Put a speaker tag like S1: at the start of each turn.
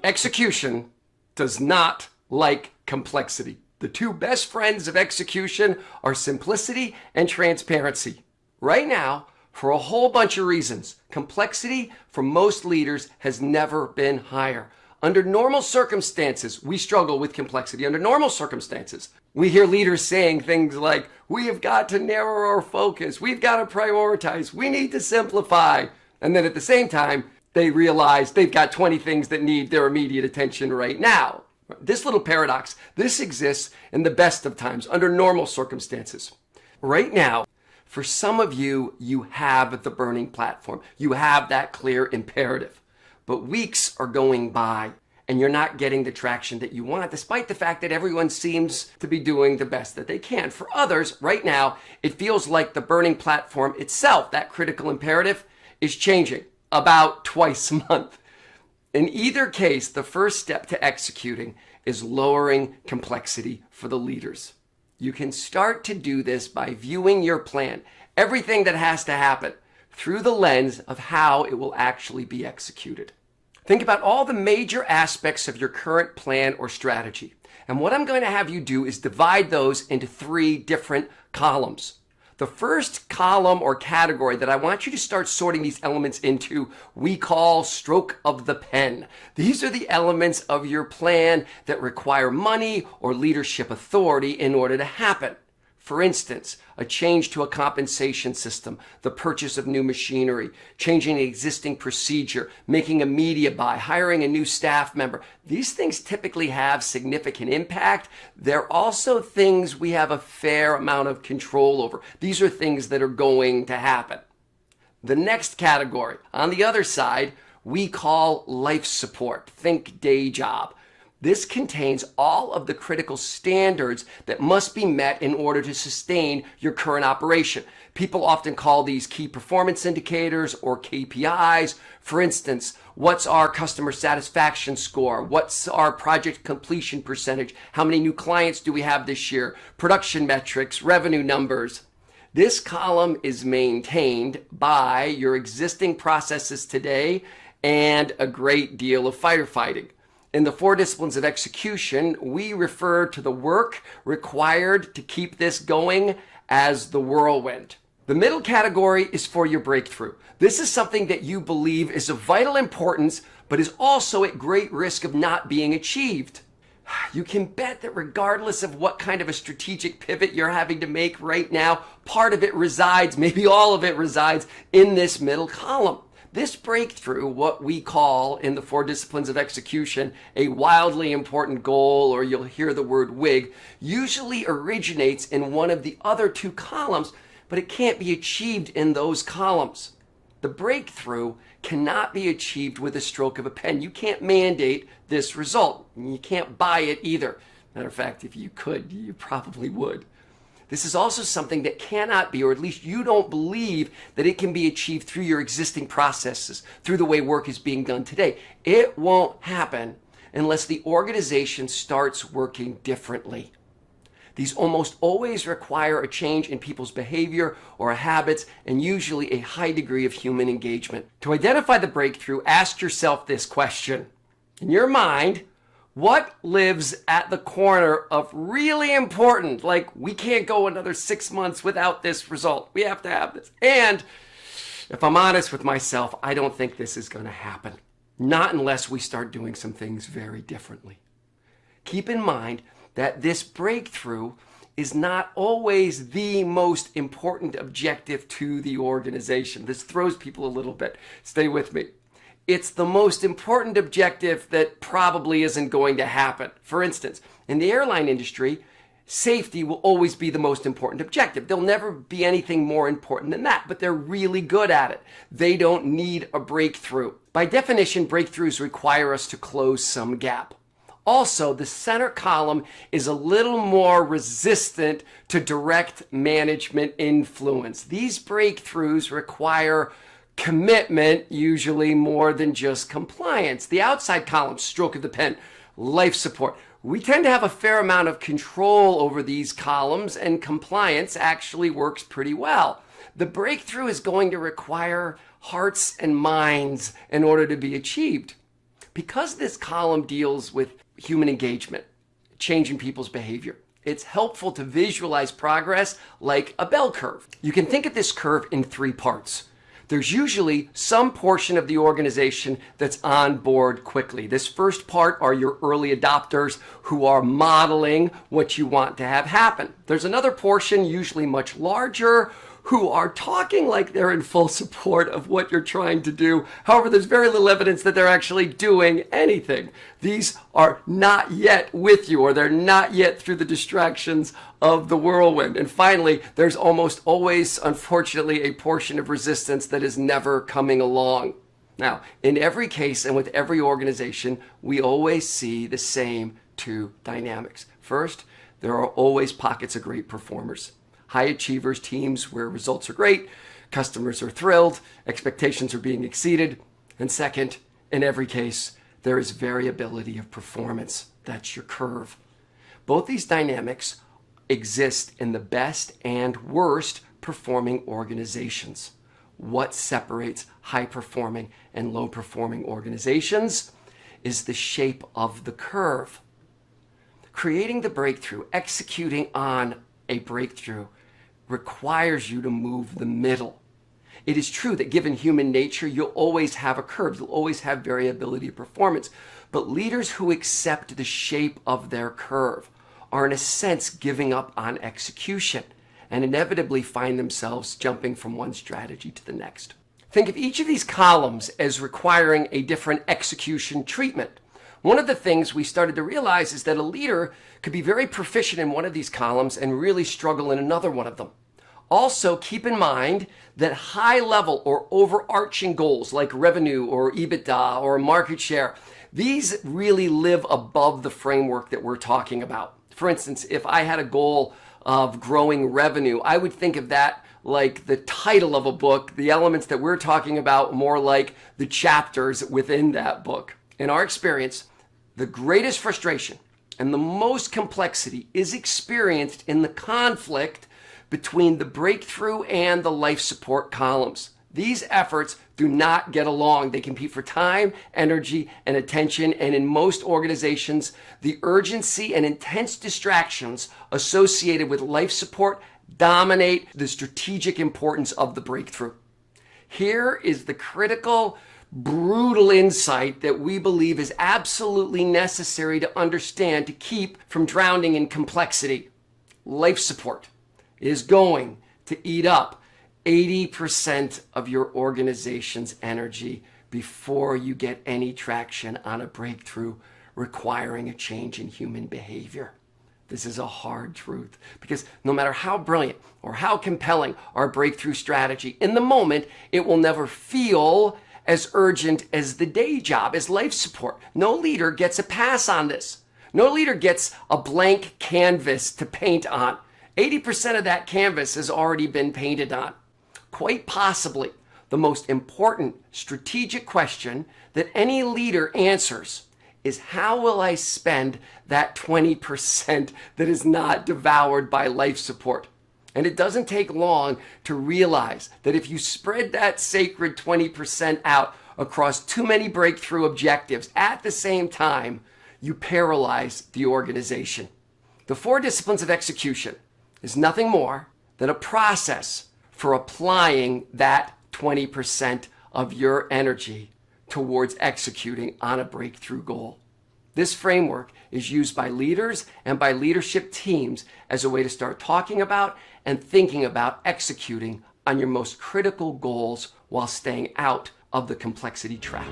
S1: Execution does not like complexity. The two best friends of execution are simplicity and transparency. Right now, for a whole bunch of reasons, complexity for most leaders has never been higher. Under normal circumstances, we struggle with complexity. Under normal circumstances, we hear leaders saying things like, we have got to narrow our focus, we've got to prioritize, we need to simplify. And then at the same time, they realize they've got 20 things that need their immediate attention right now. This little paradox, this exists in the best of times, under normal circumstances. Right now, for some of you, you have the burning platform. You have that clear imperative. But weeks are going by and you're not getting the traction that you want, despite the fact that everyone seems to be doing the best that they can. For others, right now, it feels like the burning platform itself, that critical imperative, is changing about twice a month. In either case, the first step to executing is lowering complexity for the leaders. You can start to do this by viewing your plan, everything that has to happen, through the lens of how it will actually be executed. Think about all the major aspects of your current plan or strategy. And what I'm going to have you do is divide those into 3 different columns. The first column or category that I want you to start sorting these elements into, we call stroke of the pen. These are the elements of your plan that require money or leadership authority in order to happen. For instance, a change to a compensation system, the purchase of new machinery, changing an existing procedure, making a media buy, hiring a new staff member. These things typically have significant impact. They're also things we have a fair amount of control over. These are things that are going to happen. The next category, on the other side, we call life support. Think day job. This contains all of the critical standards that must be met in order to sustain your current operation. People often call these key performance indicators or KPIs. For instance, what's our customer satisfaction score? What's our project completion percentage? How many new clients do we have this year? Production metrics, revenue numbers. This column is maintained by your existing processes today and a great deal of firefighting. In the 4 disciplines of execution, we refer to the work required to keep this going as the whirlwind. The middle category is for your breakthrough. This is something that you believe is of vital importance, but is also at great risk of not being achieved. You can bet that regardless of what kind of a strategic pivot you're having to make right now, part of it resides, maybe all of it resides in this middle column. This breakthrough, what we call in the 4 disciplines of execution, a wildly important goal, or you'll hear the word WIG, usually originates in one of the other 2 columns, but it can't be achieved in those columns. The breakthrough cannot be achieved with a stroke of a pen. You can't mandate this result. You can't buy it either. Matter of fact, if you could, you probably would. This is also something that cannot be, or at least you don't believe that it can be achieved through your existing processes, through the way work is being done today. It won't happen unless the organization starts working differently. These almost always require a change in people's behavior or habits, and usually a high degree of human engagement. To identify the breakthrough, ask yourself this question. In your mind, what lives at the corner of really important, like we can't go another 6 months without this result. We have to have this. And if I'm honest with myself, I don't think this is going to happen. Not unless we start doing some things very differently. Keep in mind that this breakthrough is not always the most important objective to the organization. This throws people a little bit. Stay with me. It's the most important objective that probably isn't going to happen. For instance, in the airline industry, safety will always be the most important objective. There'll never be anything more important than that, but they're really good at it. They don't need a breakthrough. By definition, breakthroughs require us to close some gap. Also, the center column is a little more resistant to direct management influence. These breakthroughs require commitment, usually more than just compliance. The outside column, stroke of the pen, life support. We tend to have a fair amount of control over these columns, and compliance actually works pretty well. The breakthrough is going to require hearts and minds in order to be achieved. Because this column deals with human engagement, changing people's behavior, it's helpful to visualize progress like a bell curve. You can think of this curve in three parts. There's usually some portion of the organization that's on board quickly. This first part are your early adopters who are modeling what you want to have happen. There's another portion, usually much larger, who are talking like they're in full support of what you're trying to do. However, there's very little evidence that they're actually doing anything. These are not yet with you, or they're not yet through the distractions of the whirlwind. And finally, there's almost always, unfortunately, a portion of resistance that is never coming along. Now, in every case and with every organization, we always see the same two dynamics. First, there are always pockets of great performers. High achievers, teams where results are great, customers are thrilled, expectations are being exceeded. And second, in every case, there is variability of performance. That's your curve. Both these dynamics exist in the best and worst performing organizations. What separates high performing and low performing organizations is the shape of the curve. Creating the breakthrough, executing on a breakthrough, requires you to move the middle. It is true that given human nature, you'll always have a curve. You'll always have variability of performance. But leaders who accept the shape of their curve are in a sense giving up on execution and inevitably find themselves jumping from one strategy to the next. Think of each of these columns as requiring a different execution treatment. One of the things we started to realize is that a leader could be very proficient in one of these columns and really struggle in another one of them. Also, keep in mind that high level or overarching goals like revenue or EBITDA or market share, these really live above the framework that we're talking about. For instance, if I had a goal of growing revenue, I would think of that like the title of a book, the elements that we're talking about more like the chapters within that book. In our experience, the greatest frustration and the most complexity is experienced in the conflict between the breakthrough and the life support columns. These efforts do not get along. They compete for time, energy, and attention, and in most organizations, the urgency and intense distractions associated with life support dominate the strategic importance of the breakthrough. Here is the critical, brutal insight that we believe is absolutely necessary to understand to keep from drowning in complexity. Life support is going to eat up 80% of your organization's energy before you get any traction on a breakthrough requiring a change in human behavior. This is a hard truth because no matter how brilliant or how compelling our breakthrough strategy, in the moment, it will never feel as urgent as the day job, as life support. No leader gets a pass on this. No leader gets a blank canvas to paint on. 80% of that canvas has already been painted on. Quite possibly, the most important strategic question that any leader answers is how will I spend that 20% that is not devoured by life support? And it doesn't take long to realize that if you spread that sacred 20% out across too many breakthrough objectives at the same time, you paralyze the organization. The 4 disciplines of execution is nothing more than a process for applying that 20% of your energy towards executing on a breakthrough goal. This framework is used by leaders and by leadership teams as a way to start talking about and thinking about executing on your most critical goals while staying out of the complexity trap.